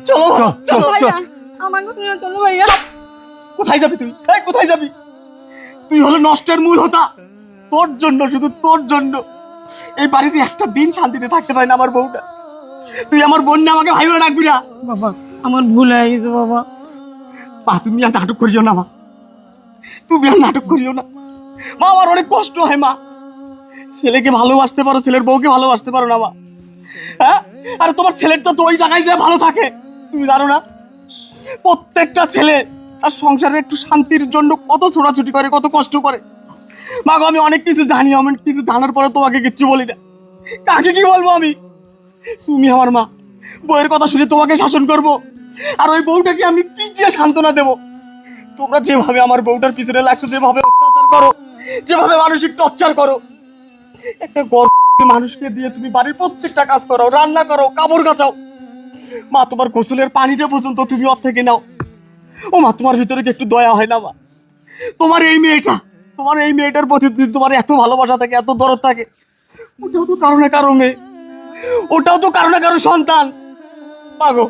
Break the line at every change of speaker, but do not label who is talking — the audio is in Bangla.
চলো বাবা, চলো।
ভাইয়া আমাকে নিয়ে চলো ভাইয়া।
কোথায় যাবি তুই? এই কোথায় যাবি? তুই হলো নষ্টের মূল হোতা। তোর জন্য, শুধু তোর জন্য এই বাড়িতে একটা দিন শান্তিতে থাকতে পারে না আমার বউটা। তুই আমার বোন না, আমাকে ভাই বলে ডাকবি না।
বাবা আমার ভুল হয়ে গেছে বাবা।
মা তুমি আর নাটক করিও না মা, তুমি আর নাটক করিও না মা। আমার অনেক কষ্ট হয় মা। ছেলেকে ভালোবাসতে পারো, ছেলের বউকে ভালোবাসতে পারো না মা। হ্যাঁ, আর তোমার ছেলের তো ওই জায়গায় যে ভালো থাকে, তুমি জানো না? প্রত্যেকটা ছেলে তার সংসারে একটু শান্তির জন্য কত ছোটাছুটি করে, কত কষ্ট করে। মা গো, আমি অনেক কিছু জানি, অনেক কিছু জানার পরে তোমাকে কিচ্ছু বলি না। কাকে কি বলবো আমি? তুমি আমার মা, বউয়ের কথা শুনে তোমাকে শাসন করব, আর ওই বউটাকে আমি কি দিয়ে সান্ত্বনা দেবো? তোমরা যেভাবে আমার বউটার পিছনে লাগছো, যেভাবে অত্যাচার করো, যেভাবে মানসিক টর্চার করো, একটা গর্ভবতী মানুষকে দিয়ে তুমি বাড়ির প্রত্যেকটা কাজ করো, রান্না করো, কাপড় কাচাও। মা তোমার গোসলের পানিটা পর্যন্ত তুমি ওর থেকে নাও। ও মা, তোমার ভিতরে কি একটু দয়া হয় না মা? তোমার এই মেয়েটা, তোমার এই মেয়েটার প্রতি যদি তোমার এত ভালোবাসা থাকে, এত দরদ থাকে, ওটাও তো কারো না কারো মেয়ে, ওটাও তো কারো না কারো সন্তান। মা গো,